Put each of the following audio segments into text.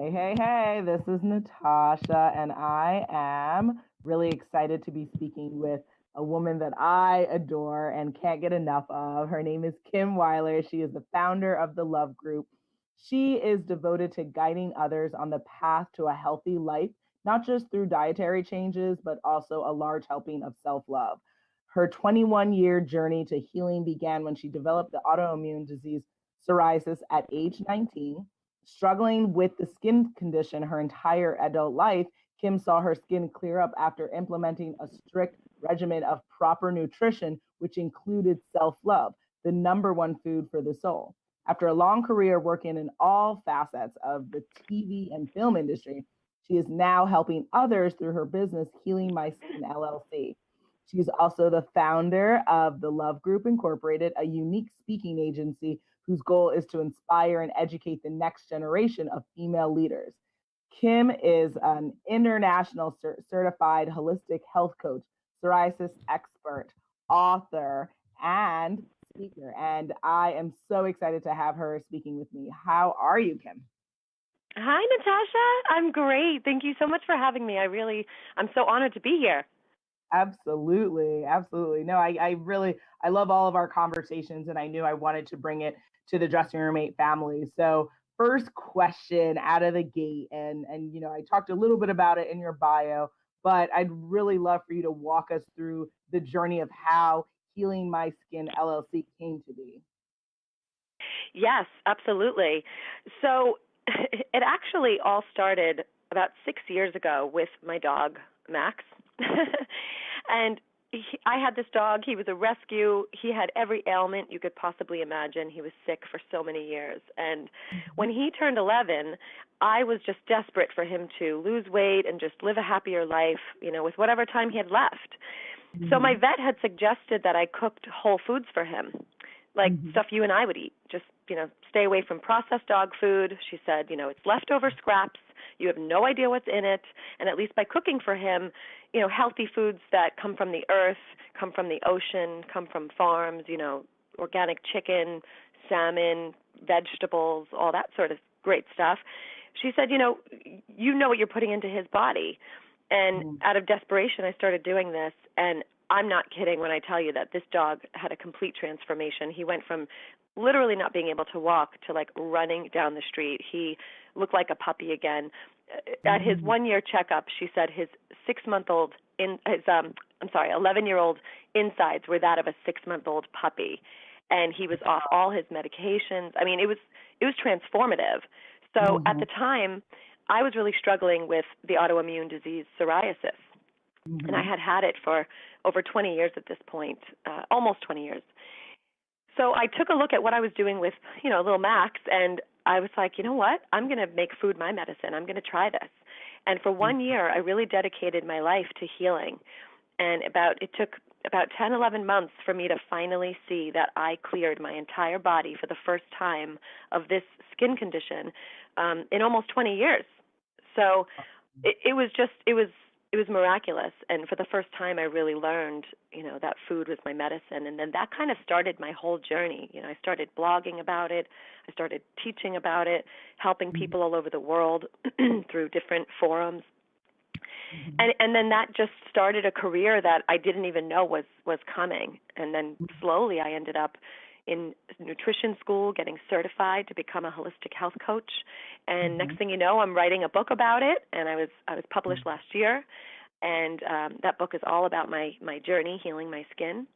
Hey, hey, hey, this is Natasha, and I am really excited to be speaking with a woman that I adore and can't get enough of. Her name is Kim Weiler. She is the founder of the Love Group. She is devoted to guiding others on the path to a healthy life, not just through dietary changes, but also a large helping of self love. Her 21-year journey to healing began when she developed the autoimmune disease psoriasis at age 19. Struggling with the skin condition her entire adult life, Kim saw her skin clear up after implementing a strict regimen of proper nutrition, which included self love, the number one food for the soul. After a long career working in all facets of the TV and film industry, she is now helping others through her business, Healing My Skin LLC. She's also the founder of the Love Group Incorporated, a unique speaking agency whose goal is to inspire and educate the next generation of female leaders. Kim is an international certified holistic health coach, psoriasis expert, author, and speaker. And I am so excited to have her speaking with me. How are you, Kim? Hi, Natasha. I'm great. Thank you so much for having me. I'm so honored to be here. Absolutely, absolutely. No, I really I love all of our conversations, and I knew I wanted to bring it to the dressing room mate family. So first question out of the gate, and I talked a little bit about it in your bio, but I'd really love for you to walk us through the journey of how Healing My Skin LLC came to be. Yes, absolutely. So it actually all started about 6 years ago with my dog, Max. And I had this dog. He was a rescue. He had every ailment you could possibly imagine. He was sick for so many years. And when he turned 11, I was just desperate for him to lose weight and just live a happier life, with whatever time he had left. So my Mm-hmm. vet had suggested that I cooked whole foods for him, like Mm-hmm. stuff you and I would eat. Just, stay away from processed dog food. She said, it's leftover scraps. You have no idea what's in it. And at least by cooking for him, healthy foods that come from the earth, come from the ocean, come from farms, organic chicken, salmon, vegetables, all that sort of great stuff. She said, you know what you're putting into his body. And out of desperation, I started doing this, and I'm not kidding when I tell you that this dog had a complete transformation. He went from literally not being able to walk to like running down the street. He looked like a puppy again. At his Mm-hmm. 1 year checkup, she said his 6 month old in his 11-year-old insides were that of a 6 month old puppy, and he was off all his medications. I mean, it was transformative. So at Mm-hmm. the time, I was really struggling with the autoimmune disease psoriasis, and I Mm-hmm. had it for over 20 years at this point, almost 20 years. So I took a look at what I was doing with, little Max, and I was like, you know what? I'm going to make food my medicine. I'm going to try this. And for 1 year, I really dedicated my life to healing. And it took about 10, 11 months for me to finally see that I cleared my entire body for the first time of this skin condition in almost 20 years. So it was miraculous, and for the first time I really learned, that food was my medicine, and then that kind of started my whole journey. I started blogging about it, I started teaching about it, helping Mm-hmm. people all over the world through different forums. Mm-hmm. And then that just started a career that I didn't even know was coming. And then slowly I ended up in nutrition school, getting certified to become a holistic health coach. And Mm-hmm. next thing you know, I'm writing a book about it, and I was published last year. And that book is all about my journey healing my skin,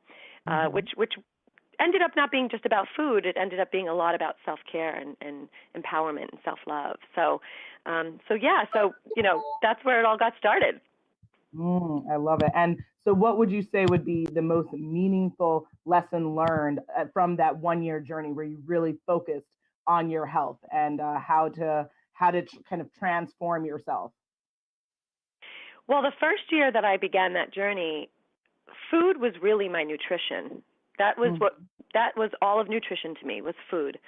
Mm-hmm. which ended up not being just about food. It ended up being a lot about self-care and empowerment and self-love. So that's where it all got started. I love it. And so, what would you say would be the most meaningful lesson learned from that 1 year journey where you really focused on your health and how to kind of transform yourself? Well, the first year that I began that journey, food was really my nutrition. That was what Mm-hmm. that was all of nutrition to me was food.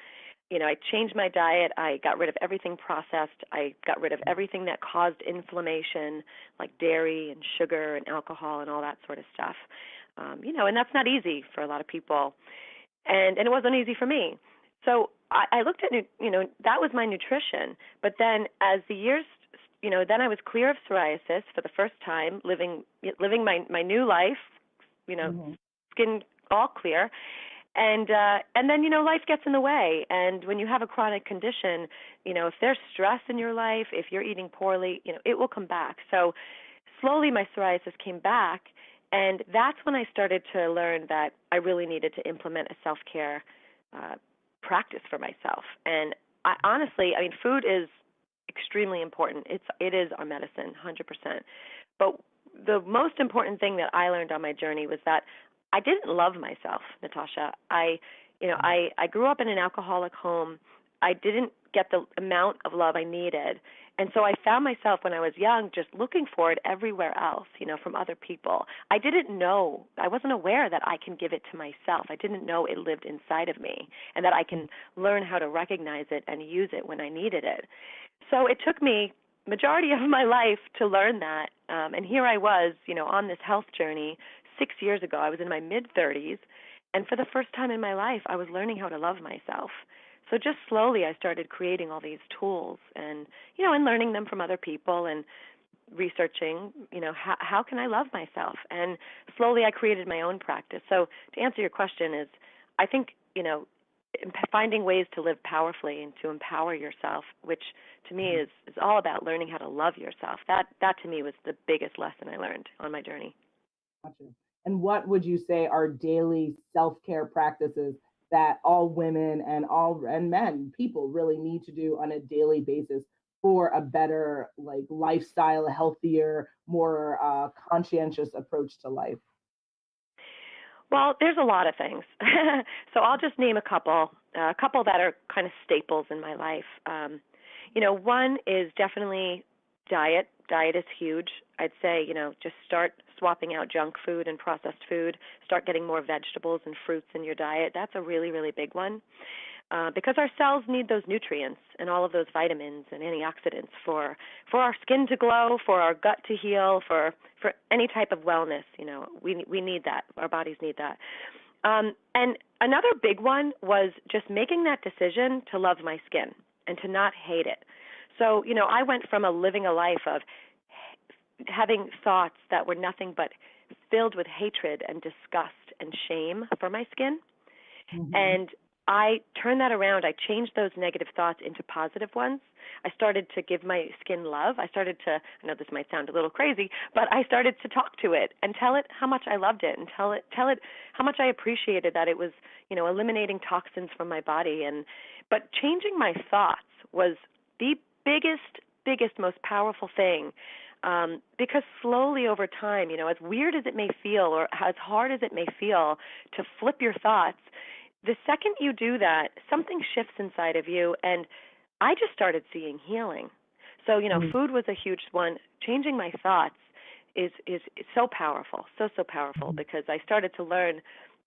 I changed my diet. I got rid of everything processed. I got rid of everything that caused inflammation, like dairy and sugar and alcohol and all that sort of stuff. And that's not easy for a lot of people, and it wasn't easy for me. So I looked at, that was my nutrition. But then as the years, then I was clear of psoriasis for the first time, living my new life, you know, Hmm. skin all clear. And then, life gets in the way. And when you have a chronic condition, if there's stress in your life, if you're eating poorly, it will come back. So slowly my psoriasis came back, and that's when I started to learn that I really needed to implement a self-care uh, practice for myself. And honestly, I mean, food is extremely important. It is our medicine, 100%. But the most important thing that I learned on my journey was that I didn't love myself, Natasha. I grew up in an alcoholic home. I didn't get the amount of love I needed. And so I found myself when I was young just looking for it everywhere else, from other people. I didn't know, I wasn't aware that I can give it to myself. I didn't know it lived inside of me and that I can learn how to recognize it and use it when I needed it. So it took me majority of my life to learn that. And here I was, on this health journey 6 years ago. I was in my mid-30s, and for the first time in my life, I was learning how to love myself. So just slowly, I started creating all these tools, and and learning them from other people, and researching, how can I love myself? And slowly, I created my own practice. So to answer your question is, I think finding ways to live powerfully and to empower yourself, which to me is all about learning how to love yourself. That to me was the biggest lesson I learned on my journey. Gotcha. And what would you say are daily self-care practices that all women and men, people really need to do on a daily basis for a better like lifestyle, a healthier, more conscientious approach to life? Well, there's a lot of things. So I'll just name a couple that are kind of staples in my life. One is definitely diet. Diet is huge. I'd say, just start swapping out junk food and processed food. Start getting more vegetables and fruits in your diet. That's a really, really big one. Because our cells need those nutrients and all of those vitamins and antioxidants for our skin to glow, for our gut to heal, for any type of wellness. We need that. Our bodies need that. And another big one was just making that decision to love my skin and to not hate it. So, I went from living a life of having thoughts that were nothing but filled with hatred and disgust and shame for my skin. Hmm. And I turned that around. I changed those negative thoughts into positive ones. I started to give my skin love. I know this might sound a little crazy, but I started to talk to it and tell it how much I loved it, and tell it how much I appreciated that it was, eliminating toxins from my body. But changing my thoughts was the biggest, most powerful thing. Because slowly over time, as weird as it may feel or as hard as it may feel to flip your thoughts, the second you do that, something shifts inside of you, and I just started seeing healing. So, food was a huge one. Changing my thoughts is so powerful, so powerful, because I started to learn,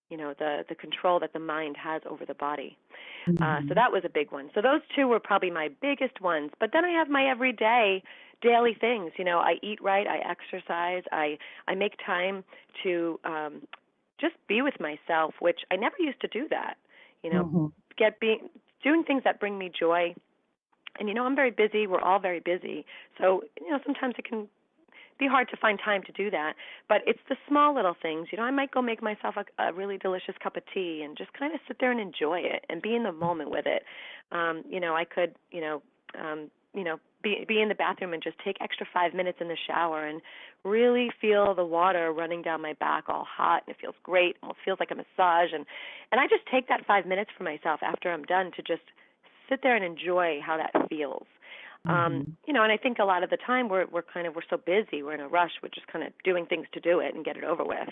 the control that the mind has over the body. So Hmm. that was a big one. So those two were probably my biggest ones. But then I have my everyday, daily things. I eat right, I exercise, I make time to just be with myself, which I never used to do that. You know, Hmm. get being doing things that bring me joy. And I'm very busy. We're all very busy. So sometimes it can be hard to find time to do that. But it's the small little things. I might go make myself a really delicious cup of tea and just kind of sit there and enjoy it and be in the moment with it. I could, be in the bathroom and just take extra 5 minutes in the shower and really feel the water running down my back all hot, and it feels great. Almost feels like a massage, and I just take that 5 minutes for myself after I'm done to just sit there and enjoy how that feels. Hmm. And I think a lot of the time we're so busy, we're in a rush, we're just kind of doing things to do it and get it over with.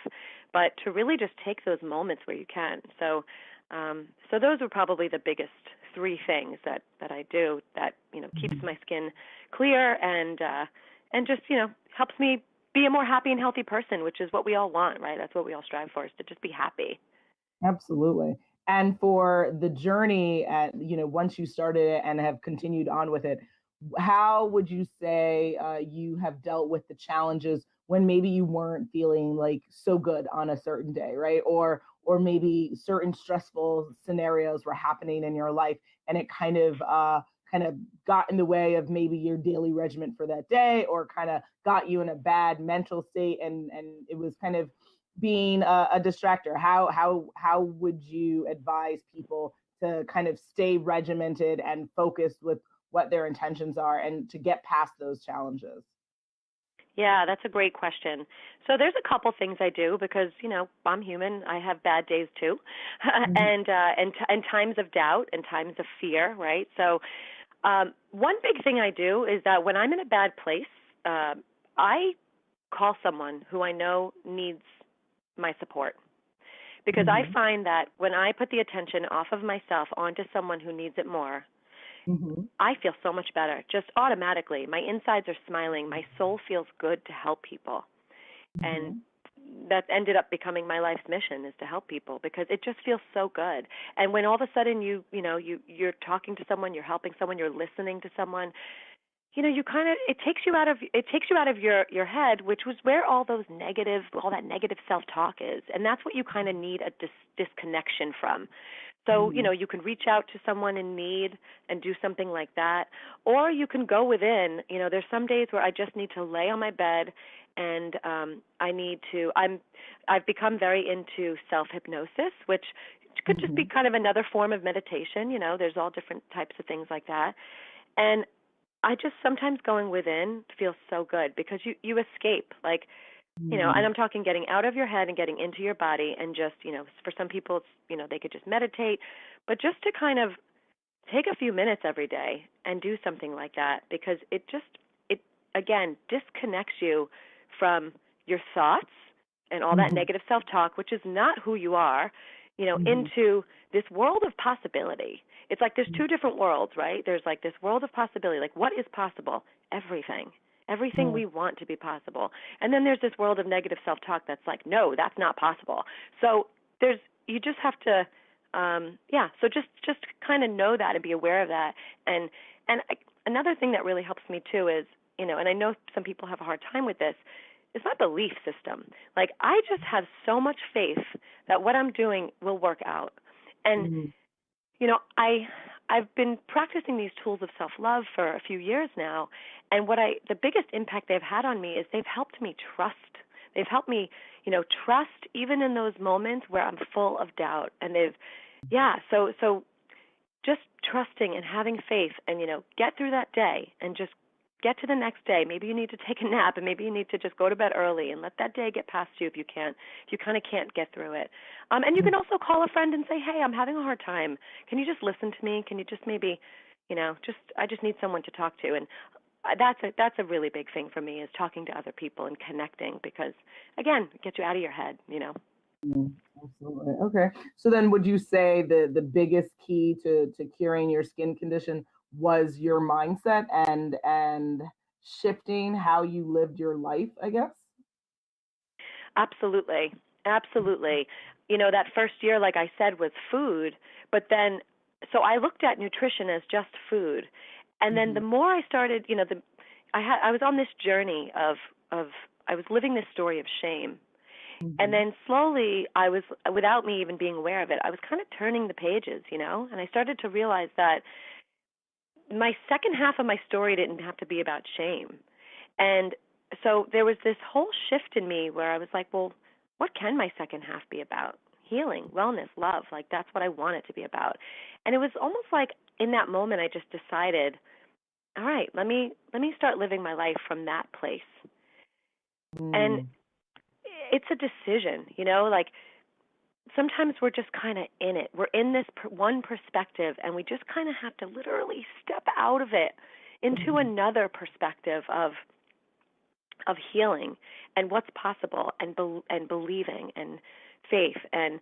But to really just take those moments where you can. So those are probably the biggest three things that I do that keeps my skin clear and just helps me be a more happy and healthy person, which is what we all want, right? That's what we all strive for, is to just be happy. Absolutely. And for the journey at, once you started it and have continued on with it, how would you say you have dealt with the challenges when maybe you weren't feeling like so good on a certain day, right? Or maybe certain stressful scenarios were happening in your life and it kind of got in the way of maybe your daily regimen for that day, or kind of got you in a bad mental state, and it was kind of being a distractor. How would you advise people to kind of stay regimented and focused with what their intentions are and to get past those challenges? Yeah, that's a great question. So there's a couple things I do because I'm human. I have bad days too, Mhm. and times of doubt and times of fear, right? So one big thing I do is that when I'm in a bad place, I call someone who I know needs my support. Because I Mhm. find that when I put the attention off of myself onto someone who needs it more, Mhm. I feel so much better just automatically. My insides are smiling. My soul feels good to help people. And Mhm. that ended up becoming my life's mission, is to help people because it just feels so good. And when all of a sudden you're talking to someone, you're helping someone, you're listening to someone, you kind of it takes you out of your head, which was where all that negative self-talk is. And that's what you kind of need a disconnection from. So, Mhm. you can reach out to someone in need and do something like that, or you can go within. There's some days where I just need to lay on my bed and I've become very into self-hypnosis, which could just be Mhm. kind of another form of meditation. There's all different types of things like that. And I just sometimes going within feels so good because you escape, like, and Mhm. I'm talking getting out of your head and getting into your body, and just, for some people it's, they could just meditate, but just to kind of take a few minutes every day and do something like that, because it again disconnects you from your thoughts and all that Mhm. negative self-talk, which is not who you are, Mhm. into this world of possibility. It's like there's Mhm. two different worlds, right? There's like this world of possibility, like what is possible? Everything. Everything Mhm. we want to be possible. And then there's this world of negative self-talk that's like, no, that's not possible. So you just have to so just kind of know that and be aware of that. And another thing that really helps me too is, and I know some people have a hard time with this, is my belief system. Like, I just have so much faith that what I'm doing will work out. And Mhm. I've been practicing these tools of self-love for a few years now, and the biggest impact they've had on me is they've helped me trust. They've helped me, trust even in those moments where I'm full of doubt. And so just trusting and having faith, and get through that day and just get to the next day. Maybe you need to take a nap, and maybe you need to just go to bed early and let that day get past you if you can't, if you kind of can't get through it. And you can also call a friend and say, hey, I'm having a hard time, can you just listen to me? Can you just maybe, I just need someone to talk to. And that's a really big thing for me, is talking to other people and connecting, because again, it gets you out of your head. Mm, absolutely. Okay. So then would you say the biggest key to curing your skin condition was your mindset and shifting how you lived your life, I guess? Absolutely. Absolutely. That first year, like I said, was food, but then, so I looked at nutrition as just food. And then the Mhm. more I started, I was on this journey of I was living this story of shame. And Mhm. then slowly I was, without me even being aware of it, I was kind of turning the pages, and I started to realize that my second half of my story didn't have to be about shame. And so there was this whole shift in me where I was like, well, what can my second half be about? Healing, wellness, love. Like, that's what I want it to be about. And it was almost like in that moment I just decided, all right, let me start living my life from that place. And Mm. it's a decision, like sometimes we're just kind of in it. We're in this one perspective, and we just kind of have to literally step out of it into Mhm. another perspective of healing and what's possible, and and believing and faith. And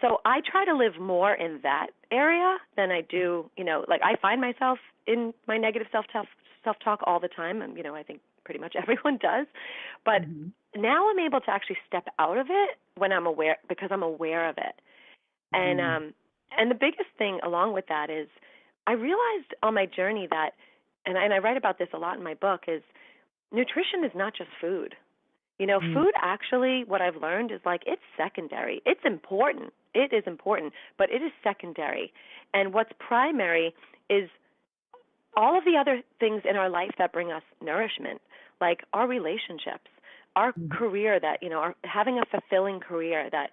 so I try to live more in that area than I do, like I find myself in my negative self-talk all the time, and I think pretty much everyone does. But Mhm. now I'm able to actually step out of it when I'm aware, because I'm aware of it. And Mhm. um and the biggest thing along with that is I realized on my journey that, and I write about this a lot in my book, is nutrition is not just food. Mhm. Food actually, what I've learned is, like, it's secondary. It's important. It is important, but it is secondary. And what's primary is all of the other things in our life that bring us nourishment, like our relationships, our Mhm. career, that, having a fulfilling career, that,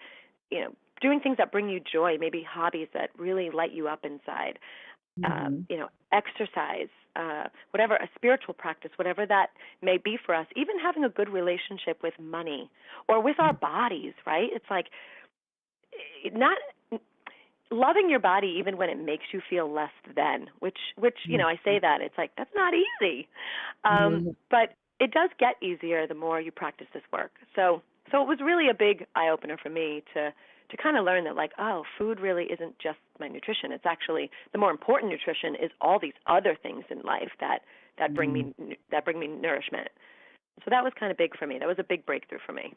doing things that bring you joy, maybe hobbies that really light you up inside, Mhm. exercise, whatever, a spiritual practice, whatever that may be for us, even having a good relationship with money or with our bodies, right? It's like not loving your body even when it makes you feel less than, which I say that it's like that's not easy, Mhm. but it does get easier the more you practice this work. So it was really a big eye opener for me to kind of learn that, like, oh, food really isn't just my nutrition. It's actually the more important nutrition is all these other things in life that bring Mhm. me nourishment. So that was kind of big for me. That was a big breakthrough for me.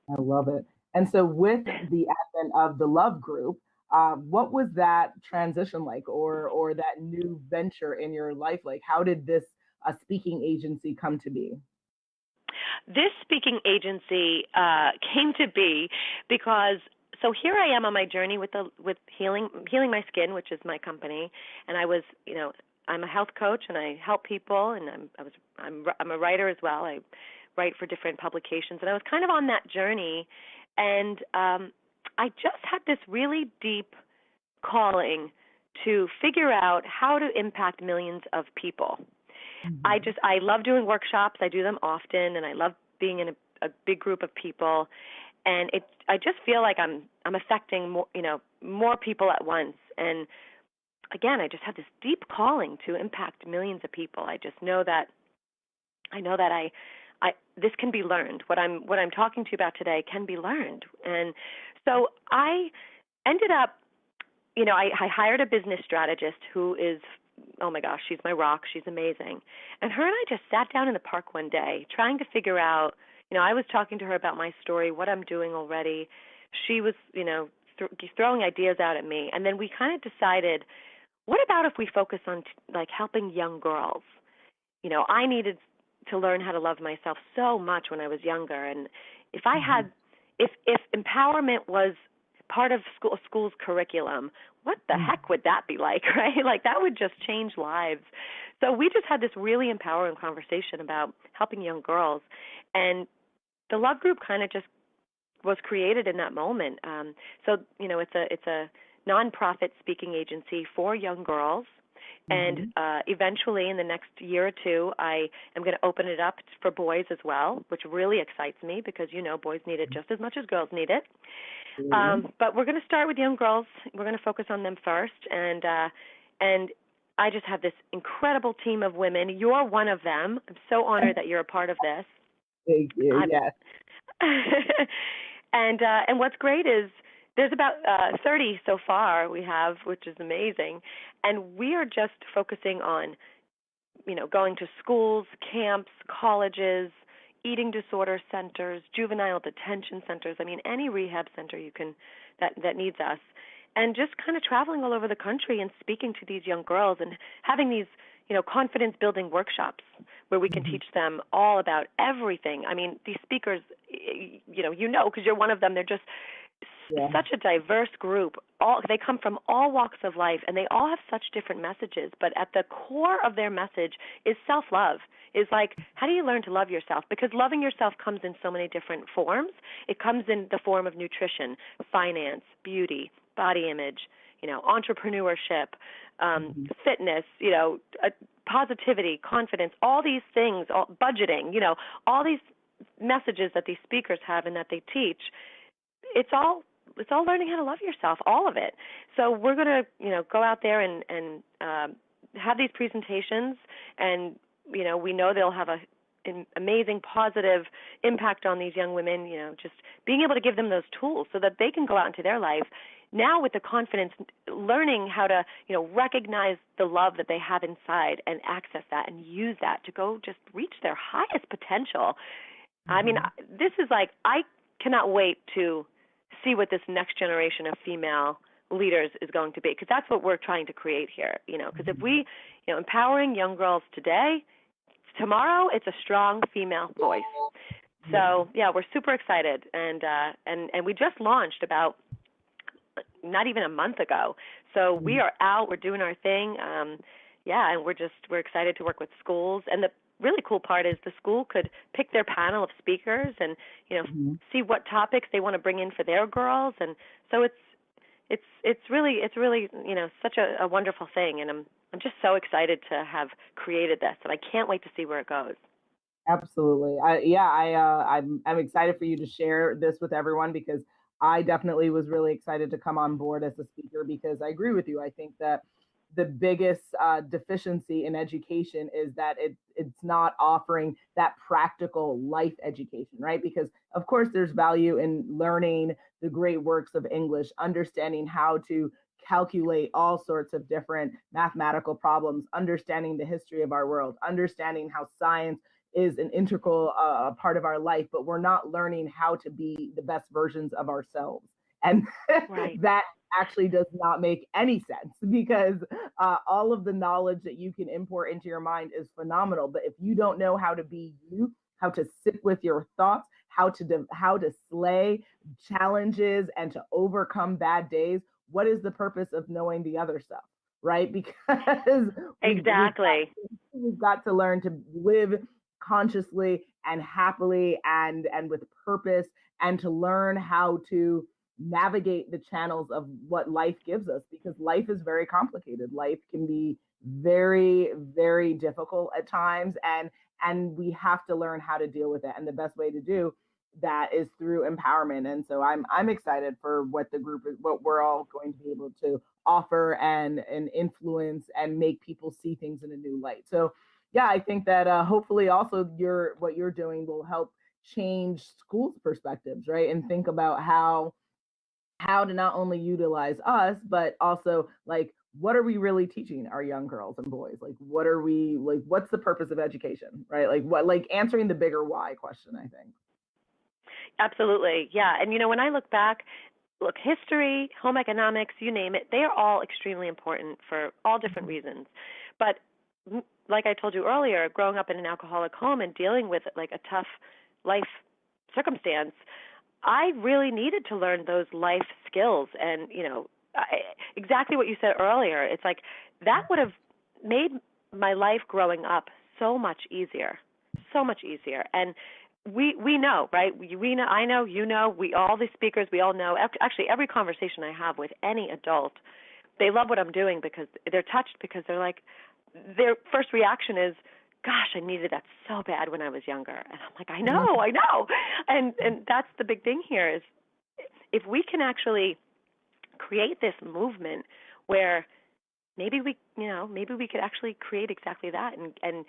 I love it. And so, with the advent of the Love Group, what was that transition like, or that new venture in your life like? How did this speaking agency come to be? This speaking agency came to be because, so here I am on my journey with healing my skin, which is my company, and I'm a health coach and I help people, and I'm a writer as well. I write for different publications, and I was kind of on that journey, and I just had this really deep calling to figure out how to impact millions of people. Mhm. I love doing workshops. I do them often, and I love being in a big group of people. And I just feel like I'm affecting more people at once. And again, I just have this deep calling to impact millions of people. I know that I this can be learned. What I'm talking to you about today can be learned. And so I ended up, I hired a business strategist who is, oh my gosh, she's my rock. She's amazing. And her and I just sat down in the park one day trying to figure out, I was talking to her about my story, what I'm doing already. She was, throwing ideas out at me. And then we kind of decided, what about if we focus on like helping young girls? I needed to learn how to love myself so much when I was younger, and if I Mhm. had, if empowerment was part of school's curriculum, what the Mhm. heck would that be like, right? Like that would just change lives. So we just had this really empowering conversation about helping young girls, and the Love Group kind of just was created in that moment. It's a nonprofit speaking agency for young girls, and Mhm. eventually, in the next year or two, I am going to open it up for boys as well, which really excites me because boys need it just as much as girls need it. Absolutely. But we're going to start with young girls. We're going to focus on them first, and I just have this incredible team of women. You're one of them. I'm so honored that you're a part of this. Thank you. I'm Yes. and what's great is there's about 30 so far we have, which is amazing, and we are just focusing on going to schools, camps, colleges, eating disorder centers, juvenile detention centers. I mean, any rehab center you can that needs us, and just kind of traveling all over the country and speaking to these young girls and having these confidence building workshops where we can Mhm. teach them all about everything. I mean, these speakers, because you're one of them. They're just Yeah. such a diverse group. All they come from all walks of life, and they all have such different messages. But at the core of their message is self-love. Is like, how do you learn to love yourself? Because loving yourself comes in so many different forms. It comes in the form of nutrition, finance, beauty, body image, entrepreneurship, Mhm. fitness, positivity, confidence, all these things, budgeting, all these messages that these speakers have and that they teach. It's all learning how to love yourself, all of it. So we're going to go out there and have these presentations, and we know they'll have an amazing positive impact on these young women. Just being able to give them those tools so that they can go out into their life now with the confidence, learning how to recognize the love that they have inside and access that and use that to go just reach their highest potential. I mean, Mhm. this is like, I cannot wait to see what this next generation of female leaders is going to be, because that's what we're trying to create here. Because if Mhm. we, empowering young girls today, tomorrow it's a strong female voice. Yeah. So yeah, we're super excited, and we just launched about not even a month ago. So we Mhm. are out, we're doing our thing. Yeah, and we're excited to work with schools. And the really cool part is the school could pick their panel of speakers and, Mhm. see what topics they want to bring in for their girls. And so it's really such a wonderful thing, and I'm just so excited to have created this, and I can't wait to see where it goes. Absolutely. I'm excited for you to share this with everyone because I definitely was really excited to come on board as a speaker because I agree with you. I think that the biggest deficiency in education is that it's not offering that practical life education, right? Because of course there's value in learning the great works of English, understanding how to calculate all sorts of different mathematical problems, understanding the history of our world, understanding how science is an integral part of our life, but we're not learning how to be the best versions of ourselves. And Right. that actually does not make any sense because all of the knowledge that you can import into your mind is phenomenal. But if you don't know how to be you, how to sit with your thoughts, how to slay challenges and to overcome bad days, what is the purpose of knowing the other stuff? Right? Because Exactly. we've got to learn to live consciously and happily and with purpose and to learn how to navigate the channels of what life gives us because life is very complicated. Life can be very very difficult at times and we have to learn how to deal with it, and the best way to do that is through empowerment. And so I'm excited for what the group is, what we're all going to be able to offer and influence and make people see things in a new light. So yeah, I think that hopefully also what you're doing will help change schools perspectives, right? And think about how to not only utilize us, but also like what are we really teaching our young girls and boys? Like what are we like what's the purpose of education, right? Like what like answering the bigger why question, I think. Absolutely. Yeah. And when I look back, look, history, home economics, you name it, they are all extremely important for all different reasons. But like I told you earlier, growing up in an alcoholic home and dealing with like a tough life circumstance, I really needed to learn those life skills. And, exactly what you said earlier, it's like that would have made my life growing up so much easier, so much easier. And we know, right? We know, I know, we all the speakers, we all know. Actually, every conversation I have with any adult, they love what I'm doing because they're touched because they're like, their first reaction is, "Gosh, I needed that so bad when I was younger." And I'm like, I know," and that's the big thing here is if we can actually create this movement where maybe we could actually create exactly that and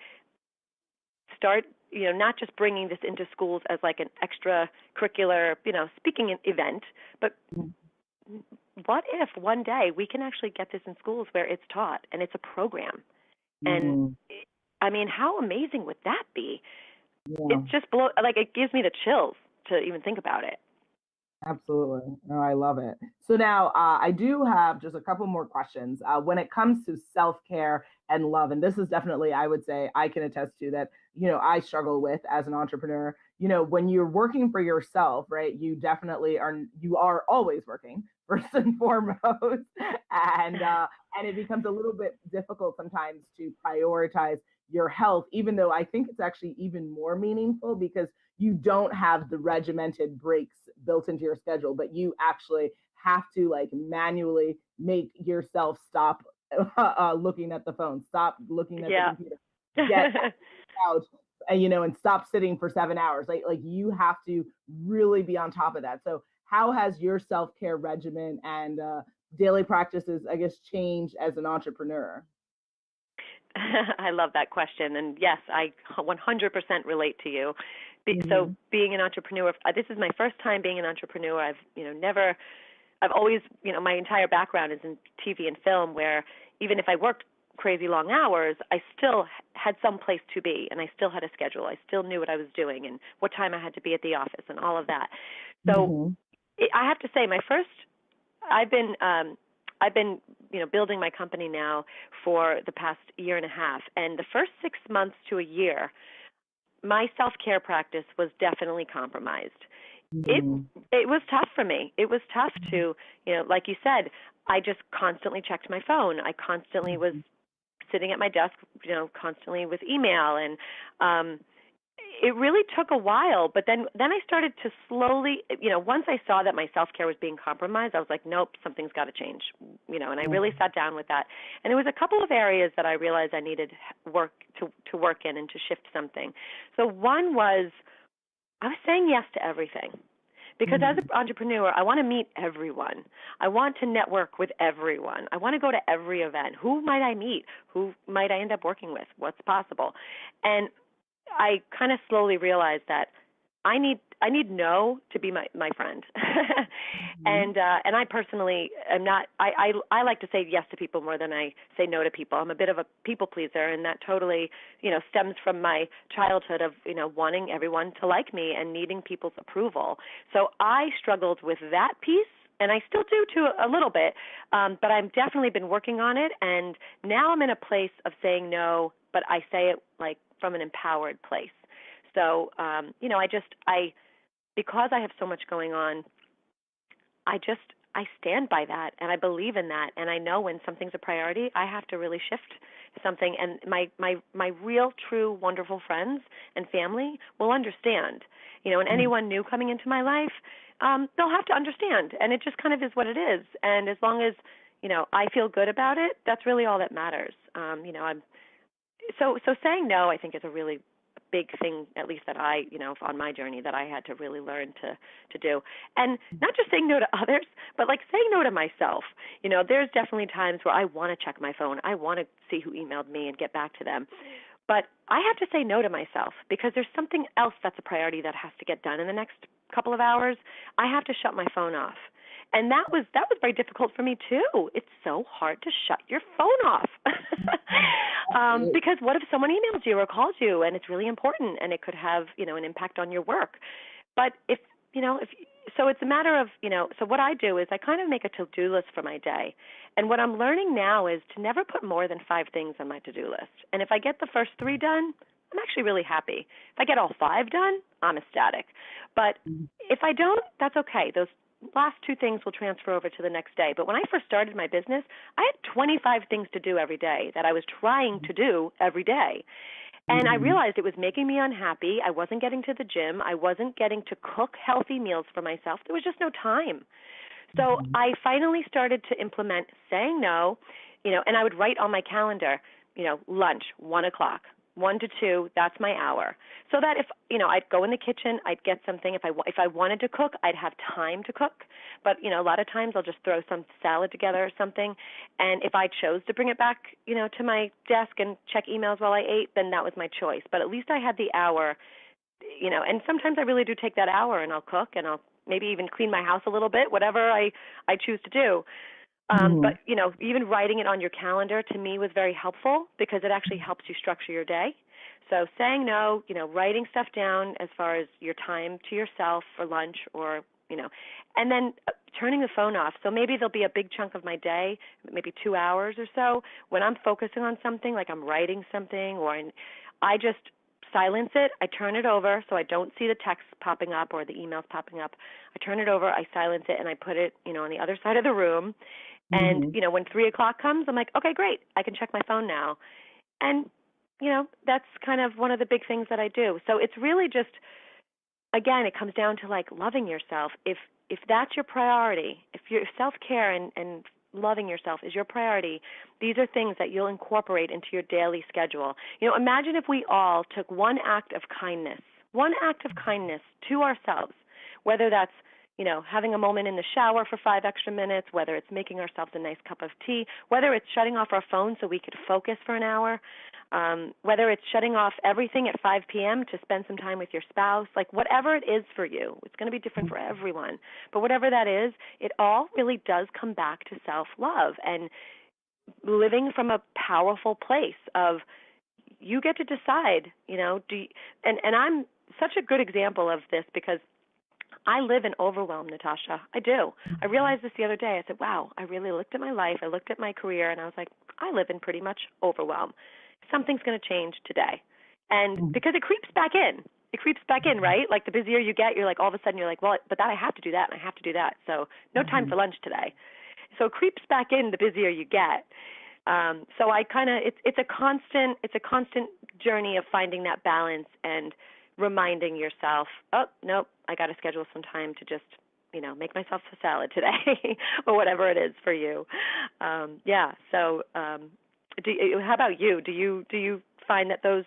start not just bringing this into schools as like an extracurricular speaking event, but what if one day we can actually get this in schools where it's taught and it's a program? And Mm, I mean, how amazing would that be? yeah. It just like it gives me the chills to even think about it. Absolutely. No, I love it. So now I do have just a couple more questions. When it comes to self care and love, and this is definitely, I would say, I can attest to that, I struggle with as an entrepreneur. When you're working for yourself, right, you are always working first and foremost. And it becomes a little bit difficult sometimes to prioritize your health, even though I think it's actually even more meaningful because you don't have the regimented breaks built into your schedule, but you actually have to like manually make yourself stop looking at the phone, stop looking at the Yeah. computer, get out, and stop sitting for 7 hours. Like you have to really be on top of that. So how has your self care regimen and daily practices, I guess, changed as an entrepreneur? I love that question, and yes, I 100% relate to you. So Mm-hmm. being an entrepreneur, this is my first time being an entrepreneur. I've never, I've always, my entire background is in TV and film, where even if I worked crazy long hours, I still had some place to be, and I still had a schedule. I still knew what I was doing and what time I had to be at the office and all of that. So Mm-hmm. I have to say, my first, I've been I've been building my company now for the past year and a half, and the first 6 months to a year, my self-care practice was definitely compromised. it Mhm. it was tough for me. It was tough to, like you said, I just constantly checked my phone. I constantly was Mhm. sitting at my desk, constantly with email, and um it really took a while, but then I started to slowly, once I saw that my self-care was being compromised, I was like, nope, something's got to change, and I really Mhm. sat down with that. And there was a couple of areas that I realized I needed work to work in and to shift something. So one was I was saying yes to everything. Because as Mhm. an entrepreneur, I want to meet everyone. I want to network with everyone. I want to go to every event. Who might I meet? Who might I end up working with? What's possible? And I kind of slowly realized that I need no to be my friend. Mhm. And I personally am not I like to say yes to people more than I say no to people. I'm a bit of a people pleaser, and that totally, stems from my childhood of, wanting everyone to like me and needing people's approval. So I struggled with that piece, and I still do too a little bit, but I've definitely been working on it, and now I'm in a place of saying no, but I say it like from an empowered place. So, I because I have so much going on, I stand by that, and I believe in that, and I know when something's a priority, I have to really shift something, and my real, true, wonderful friends and family will understand. And Mhm. anyone new coming into my life, they'll have to understand, and it just kind of is what it is. And as long as I feel good about it, that's really all that matters. I'm so saying no, I think, is a really big thing, at least that I, on my journey, that I had to really learn to do. And not just saying no to others, but like saying no to myself. There's definitely times where I want to check my phone. I want to see who emailed me and get back to them. But I have to say no to myself because there's something else that's a priority that has to get done in the next couple of hours. I have to shut my phone off. And that was very difficult for me too. It's so hard to shut your phone off. Because what if someone emails you or calls you and it's really important and it could have, an impact on your work. But if so it's a matter of, so what I do is I kind of make a to-do list for my day. And what I'm learning now is to never put more than 5 things on my to-do list. And if I get the first 3 done, I'm actually really happy. If I get all 5 done, I'm ecstatic. But Mhm. if I don't, that's okay. Those last 2 things will transfer over to the next day. But when I first started my business, I had 25 things to do every day that I was trying to do every day. And I Mhm. realized it was making me unhappy. I wasn't getting to the gym. I wasn't getting to cook healthy meals for myself. There was just no time. So Mhm. I finally started to implement saying no, and I would write on my calendar, lunch, 1 o'clock. 1 to 2, that's my hour. So that if I'd go in the kitchen, I'd get something. If I wanted to cook, I'd have time to cook. But a lot of times I'll just throw some salad together or something. And if I chose to bring it back, to my desk and check emails while I ate, then that was my choice. But at least I had the hour, and sometimes I really do take that hour and I'll cook and I'll maybe even clean my house a little bit, whatever I choose to do. But Mhm. even writing it on your calendar to me was very helpful because it actually helps you structure your day. So saying no, writing stuff down as far as your time to yourself for lunch or and then turning the phone off. So maybe there'll be a big chunk of my day, maybe 2 hours or so, when I'm focusing on something, like I'm writing something, I just silence it. I turn it over so I don't see the text popping up or the emails popping up. I turn it over, I silence it, and I put it, on the other side of the room. And, Mhm. when 3 o'clock comes, I'm like, okay, great. I can check my phone now. And, that's kind of one of the big things that I do. So it's really just, again, it comes down to like loving yourself. If that's your priority, if your self-care and loving yourself is your priority, these are things that you'll incorporate into your daily schedule. Imagine if we all took one act of kindness to ourselves, whether that's having a moment in the shower for 5 extra minutes, whether it's making ourselves a nice cup of tea, whether it's shutting off our phone so we could focus for an hour, whether it's shutting off everything at 5 p.m. to spend some time with your spouse, like whatever it is for you. It's going to be different for everyone. But whatever that is, it all really does come back to self-love and living from a powerful place of you get to decide, and I'm such a good example of this because I live in overwhelm, Natasha. I do. I realized this the other day. I said, wow, I really looked at my life. I looked at my career, and I was like, I live in pretty much overwhelm. Something's going to change today. And Mhm. because it creeps back in. it creeps back in, right? Like the busier you get, you're like, all of a sudden you're like, well, but that I have to do that and I have to do that. So no time Mhm. for lunch today. So it creeps back in the busier you get. So I kind of, it's a constant journey of finding that balance and reminding yourself, oh, nope, I got to schedule some time to just, make myself a salad today or whatever it is for you. Yeah. So, how about you? Do you find that those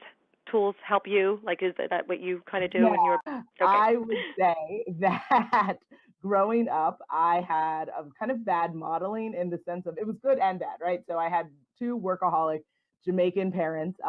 tools help you? Like, is that what you kind of do when you're, Yeah, okay. I would say that growing up, I had a kind of bad modeling in the sense of it was good and bad, right? So I had two workaholic Jamaican parents.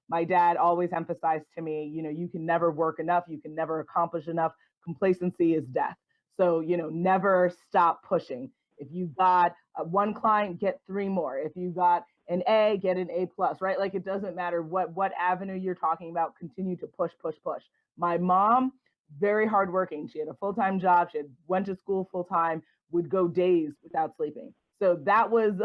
My dad always emphasized to me, you can never work enough, you can never accomplish enough. Complacency is death. So, never stop pushing. If you got one client, get three more. If you got an A, get an A plus, right? Like it doesn't matter what avenue you're talking about, continue to push, push, push. My mom, very hardworking. She had a full-time job. She had went to school full time, would go days without sleeping. So that was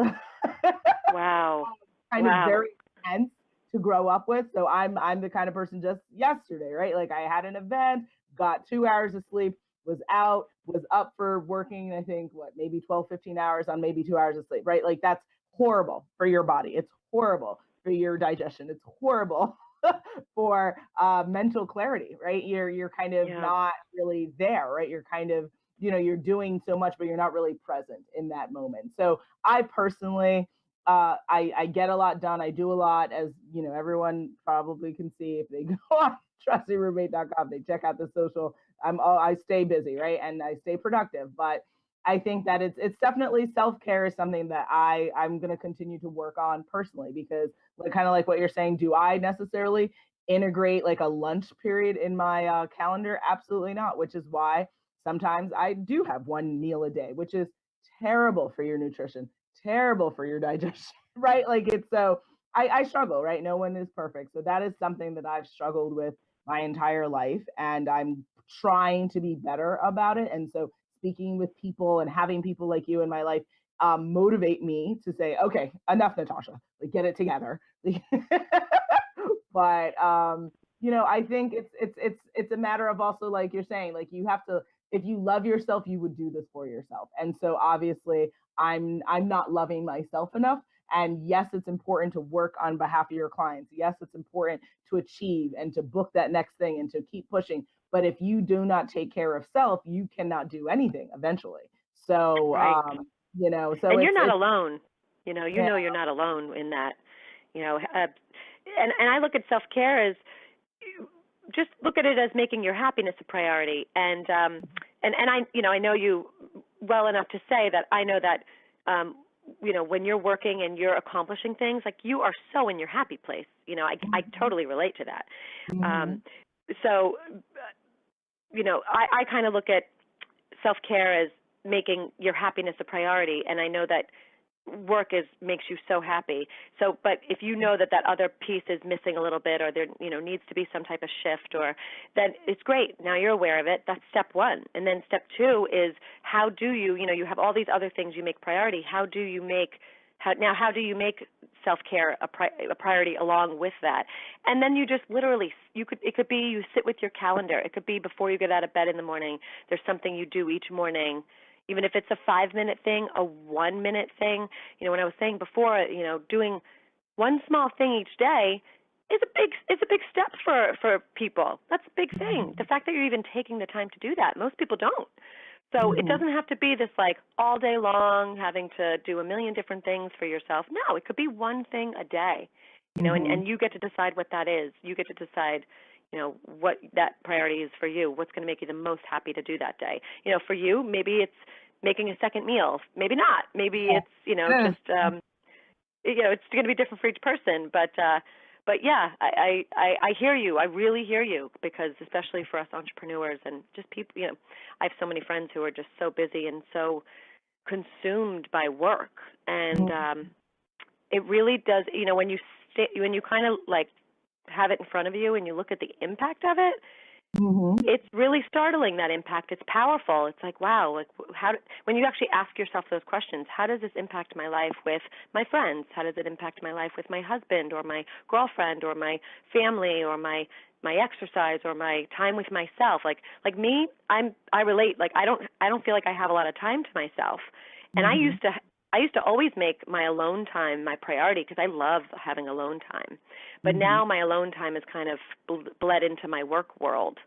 Wow. kind of Wow. very intense to grow up with. So I'm the kind of person just yesterday, right? Like I had an event, got 2 hours of sleep, was out, was up for working, I think what, maybe 12, 15 hours on maybe 2 hours of sleep, right? Like that's horrible for your body. It's horrible for your digestion. It's horrible for mental clarity, right? You're kind of Yeah. not really there, right? You're kind of, you're doing so much, but you're not really present in that moment. So I personally, I get a lot done. I do a lot, as everyone probably can see if they go on trustyroommate.com. They check out the social. I stay busy, right, and I stay productive. But I think that it's definitely self care is something that I'm going to continue to work on personally because, like, kind of like what you're saying. Do I necessarily integrate like a lunch period in my calendar? Absolutely not. Which is why sometimes I do have one meal a day, which is terrible for your nutrition, terrible for your digestion, right? Like it's so I struggle, right? No one is perfect. So that is something that I've struggled with my entire life. And I'm trying to be better about it. And so speaking with people and having people like you in my life motivate me to say, okay, enough, Natasha, like get it together. But I think it's a matter of also like you're saying, like you have to, if you love yourself, you would do this for yourself. And so obviously I'm not loving myself enough. And yes, it's important to work on behalf of your clients. Yes, it's important to achieve and to book that next thing and to keep pushing. But if you do not take care of self, you cannot do anything eventually. So, Right. so And you're not it's alone. yeah. You're not alone in that. And I look at self-care as, just look at it as making your happiness a priority. And I know you well enough to say that I know that when you're working and you're accomplishing things, like you are so in your happy place. I totally relate to that. Mhm. Um, so I kind of look at self-care as making your happiness a priority, and I know that work makes you so happy. So, but if you know that other piece is missing a little bit, or there needs to be some type of shift, or then it's great. Now you're aware of it. That's step one, and then step two is how do you you have all these other things you make priority. How do you make self-care a priority along with that? And then you just literally, it could be you sit with your calendar. It could be before you get out of bed in the morning. There's something you do each morning, even if it's a 5-minute thing, a 1-minute thing. When I was saying before, doing one small thing each day is a big step for people. That's a big thing. The fact that you're even taking the time to do that, most people don't. So it Mhm. doesn't have to be this like all day long having to do a million different things for yourself. No, it could be one thing a day, Mhm. and you get to decide what that is. You get to decide, what that priority is for you, what's going to make you the most happy to do that day. For you, maybe it's making a second meal. Maybe not. Maybe Yeah. it's, just, it's going to be different for each person. But yeah, I hear you. I really hear you, because especially for us entrepreneurs and just people, I have so many friends who are just so busy and so consumed by work, and Mhm. it really does. When you kind of like have it in front of you and you look at the impact of it, Mhm. it's really startling, that impact. It's powerful. It's like, wow, like when you actually ask yourself those questions, how does this impact my life with my friends? How does it impact my life with my husband or my girlfriend or my family or my my exercise or my time with myself. Like me, I relate. Like I don't feel like I have a lot of time to myself. And Hmm. I used to always make my alone time my priority because I love having alone time. But Hmm. now my alone time is kind of bled into my work world.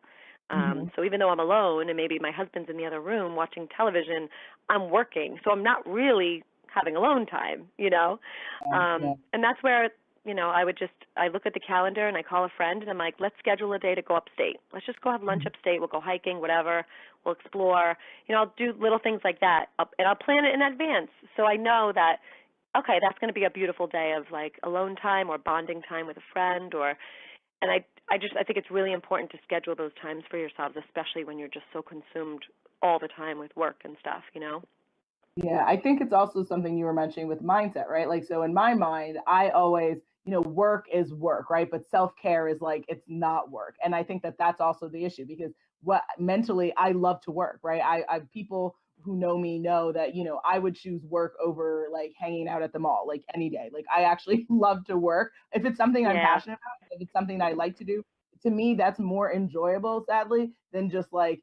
Hmm. So even though I'm alone and maybe my husband's in the other room watching television, I'm working. So I'm not really having alone time, you know? Yeah. And that's where, I look at the calendar and I call a friend and I'm like, let's schedule a day to go upstate. Let's just go have lunch Mhm. upstate. We'll go hiking, whatever. We'll explore. I'll do little things like that. And I'll plan it in advance. So I know that, okay, that's going to be a beautiful day of like alone time or bonding time with a friend and I think it's really important to schedule those times for yourselves, especially when you're just so consumed all the time with work and stuff, you know? Yeah, I think it's also something you were mentioning with mindset, right? Like, so in my mind, I always, work is work, right? But self care is like, it's not work. And I think that that's also the issue because what mentally, I love to work, right? People who know me know that, I would choose work over like hanging out at the mall, like any day. Like, I actually love to work. If it's something I'm Yeah. passionate about, if it's something that I like to do, to me, that's more enjoyable, sadly, than just like,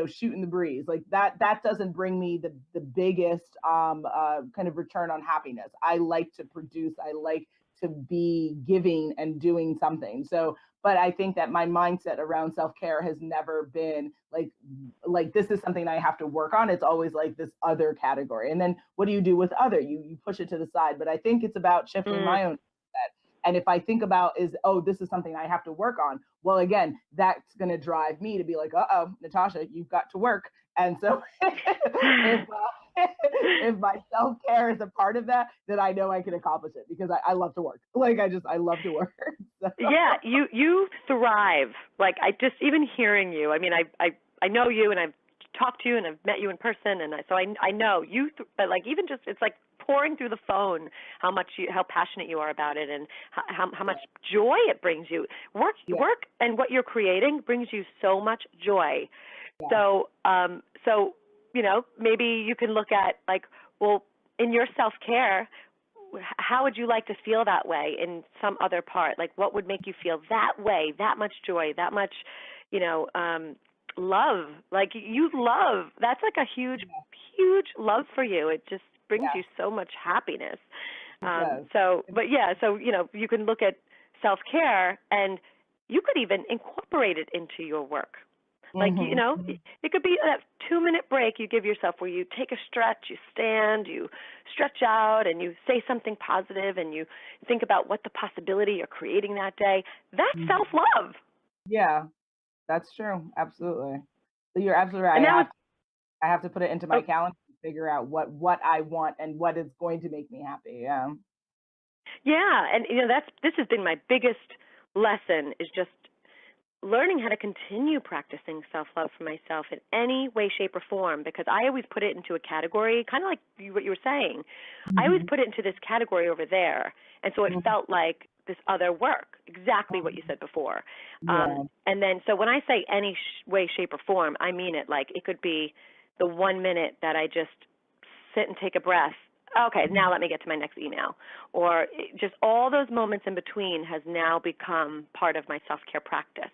shooting the breeze like that doesn't bring me the biggest kind of return on happiness. I like to produce, I like to be giving and doing something. So but I think that my mindset around self-care has never been like this is something I have to work on. It's always like this other category, and then what do you do with other? You push it to the side. But I think it's about shifting Mm. my own mindset. And if I think about is, oh, this is something I have to work on, well, again, that's going to drive me to be like, uh-oh, Natasha, you've got to work. And so if my self-care is a part of that, then I know I can accomplish it because I love to work. Like I love to work. So, Yeah, you thrive. Like I just even hearing you. I mean, I know you and I've talked to you and I've met you in person and I know you. But like even just it's like pouring through the phone how passionate you are about it and how much joy it brings you. yeah, Work and what you're creating brings you so much joy. yeah. So maybe you can look at like, well, in your self-care, how would you like to feel that way in some other part? Like what would make you feel that way, that much joy, that much, you know, um love. Like you love. That's like a huge love for you. It just brings Yeah, you so much happiness. it does. But yeah, so you can look at self-care and you could even incorporate it into your work. Like, Mm-hmm. it could be that 2-minute break you give yourself where you take a stretch, you stand, you stretch out, and you say something positive, and you think about what the possibility you're creating that day. That's Mm-hmm. self-love. Yeah, that's true. Absolutely. So you're absolutely right. And that was, I have to put it into my oh, calendar and figure out what I want and what is going to make me happy. Yeah. yeah, and this has been my biggest lesson is just learning how to continue practicing self-love for myself in any way, shape, or form because I always put it into a category, kind of like what you were saying. I always Mhm. put it into this category over there, and so it Mhm. felt like this other work, exactly what you said before. Yeah. And then, so when I say any way, shape, or form, I mean it. Like it could be the 1 minute that I just sit and take a breath. Okay, now let me get to my next email. Or just all those moments in between has now become part of my self-care practice.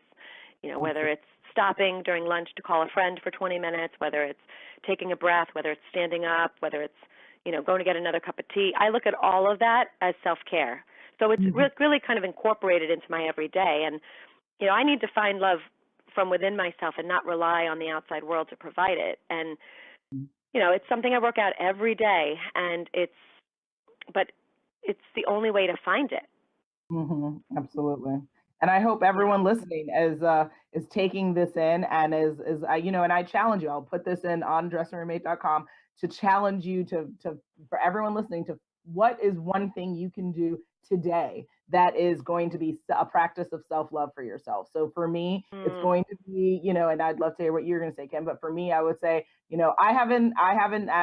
Whether Absolutely. it's stopping during lunch to call a friend for 20 minutes, whether it's taking a breath, whether it's standing up, whether it's, going to get another cup of tea. I look at all of that as self-care. So it's Mhm. really kind of incorporated into my everyday. And, I need to find love from within myself and not rely on the outside world to provide it. And, it's something I work out every day, but it's the only way to find it. Mhm. Absolutely. And I hope everyone listening is taking this in and is and I challenge you. I'll put this in on dressingroommate.com to challenge you to for everyone listening to what is one thing you can do today that is going to be a practice of self-love for yourself. So for me, it's Mm. going to be, and I'd love to hear what you're going to say, Kim, but for me, I would say, I haven't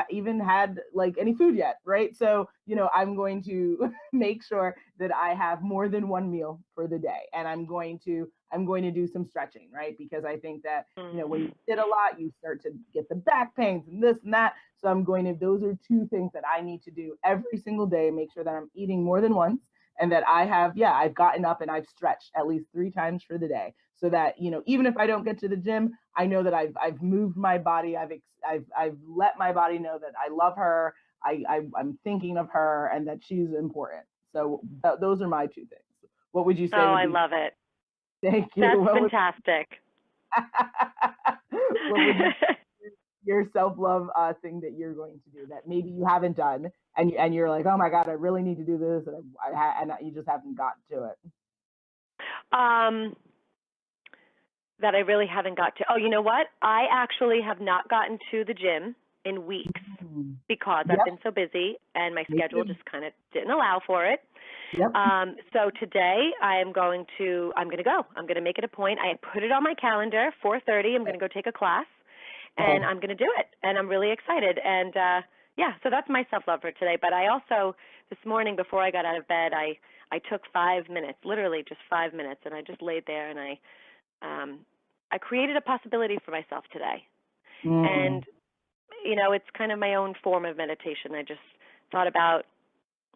even had like any food yet, right? So, I'm going to make sure that I have more than one meal for the day. And I'm going to do some stretching, right? Because I think that, when Mm. you sit a lot, you start to get the back pains and this and that. So those are two things that I need to do every single day, make sure that I'm eating more than once and that I've gotten up and I've stretched at least 3 times for the day, so that, even if I don't get to the gym, I know that I've moved my body. I've let my body know that I love her. I'm thinking of her and that she's important. So those are my 2 things. What would you Oh, say would I be? love it. Thank you. That's What would fantastic. what would you your self-love thing that you're going to do that maybe you haven't done, and you're like, oh my God, I really need to do this, and you just haven't gotten to it. um, that I really haven't got to. Oh, you know what? I actually have not gotten to the gym in weeks Mm. because I've Yep, been so busy and my me schedule too. just kind of didn't allow for it. Yep. So today I'm going to go. I'm going to make it a point. I put it on my calendar, 4:30. I'm going to go take a class, and Oh. I'm going to do it. And I'm really excited. And yeah, so that's my self-love for today. But I also, this morning before I got out of bed, I took 5 minutes, literally just 5 minutes, and I just laid there and I created a possibility for myself today. Mm. And it's kind of my own form of meditation. I just thought about,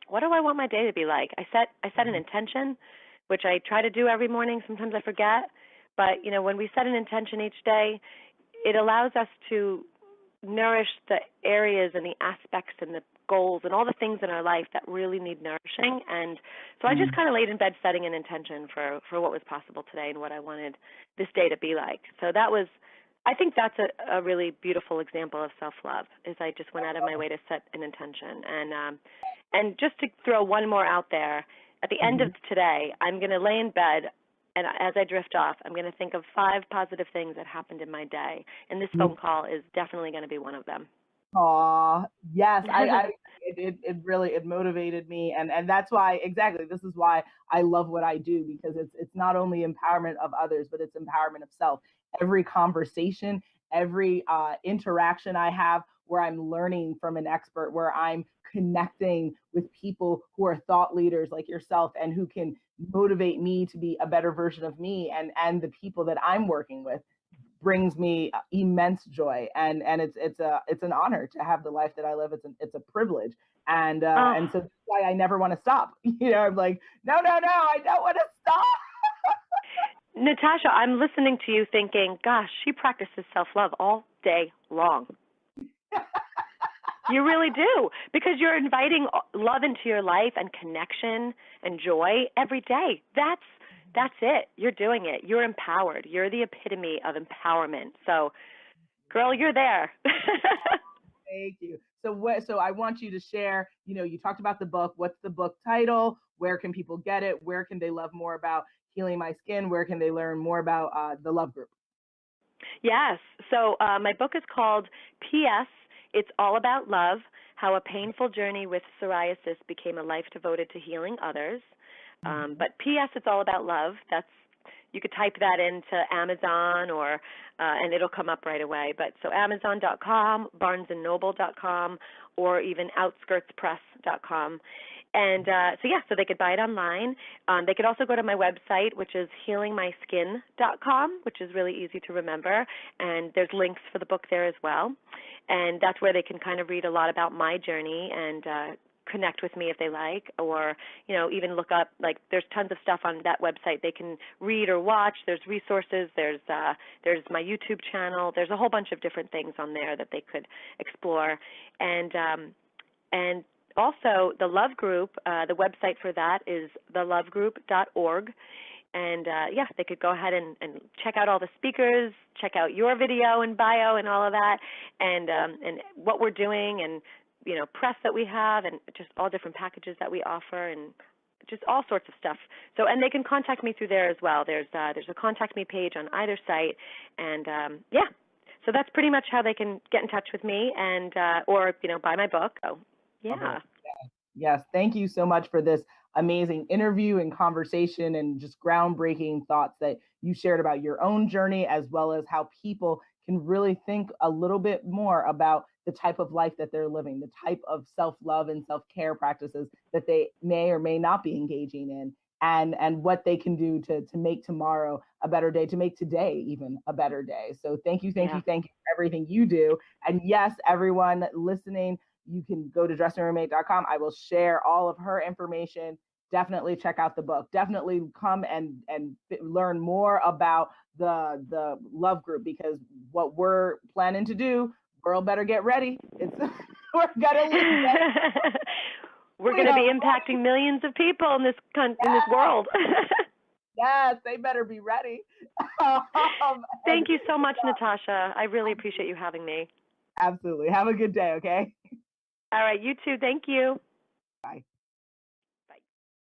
what do I want my day to be like? I set an intention, which I try to do every morning. Sometimes I forget, but when we set an intention each day, it allows us to nourish the areas and the aspects and the goals and all the things in our life that really need nourishing. And so I just Mm. kind of laid in bed setting an intention for what was possible today and what I wanted this day to be like. So I think that's a really beautiful example of self-love, is I just went out of my way to set an intention. And just to throw one more out there, at the end Mhm. of today, I'm going to lay in bed, and as I drift off, I'm going to think of 5 positive things that happened in my day, and this phone call is definitely going to be one of them. Aw, yes, it really it motivated me, and that's why, exactly, this is why I love what I do, because it's not only empowerment of others, but it's empowerment of self. Every conversation, every interaction I have where I'm learning from an expert, where I'm connecting with people who are thought leaders like yourself and who can motivate me to be a better version of me, and the people that I'm working with, brings me immense joy, and it's an honor to have the life that I live. It's a privilege, Oh, and so that's why I never want to stop. I'm like, no, no, no, I don't want to stop. Natasha, I'm listening to you thinking, gosh, she practices self-love all day long. You really do, because you're inviting love into your life and connection and joy every day. That's it. You're doing it. You're empowered. You're the epitome of empowerment. So, girl, you're there. Thank you. So I want you to share. You talked about the book. What's the book title? Where can people get it? Where can they love more about Healing My Skin? Where can they learn more about the Love Group? Yes. So my book is called P.S. It's All About Love, How a Painful Journey with Psoriasis Became a Life Devoted to Healing Others. But P.S. It's All About Love. You could type that into Amazon and it'll come up right away. But so Amazon.com, BarnesandNoble.com, or even OutskirtsPress.com. And so they could buy it online. They could also go to my website, which is healingmyskin.com, which is really easy to remember. And there's links for the book there as well. And that's where they can kind of read a lot about my journey and connect with me if they like, or even look up, like, there's tons of stuff on that website they can read or watch. There's resources, there's my YouTube channel, there's a whole bunch of different things on there that they could explore. And also the Love Group, the website for that is thelovegroup.org. And they could go ahead and check out all the speakers, check out your video and bio and all of that, and what we're doing, and press that we have, and just all different packages that we offer, and just all sorts of stuff. So, and they can contact me through there as well. There's a contact me page on either site, and so that's pretty much how they can get in touch with me, and or buy my book. So, yeah. Yes, thank you so much for this amazing interview and conversation, and just groundbreaking thoughts that you shared about your own journey, as well as how people can really think a little bit more about the type of life that they're living, the type of self-love and self-care practices that they may or may not be engaging in, and what they can do to make tomorrow a better day, to make today even a better day. So thank you, thank Yeah. you, thank you for everything you do. And yes, everyone listening, you can go to dressingroommate.com. I will share all of her information definitely check out the book. Definitely come and learn more about the love group, because what we're planning to do, girl, better get ready. It's we're gonna we're going to be impacting millions of people in this in this world. Yes, they better be ready. Thank you so much, Natasha. I really appreciate you having me. Absolutely. Have a good day, okay? All right, you too. Thank you. Bye.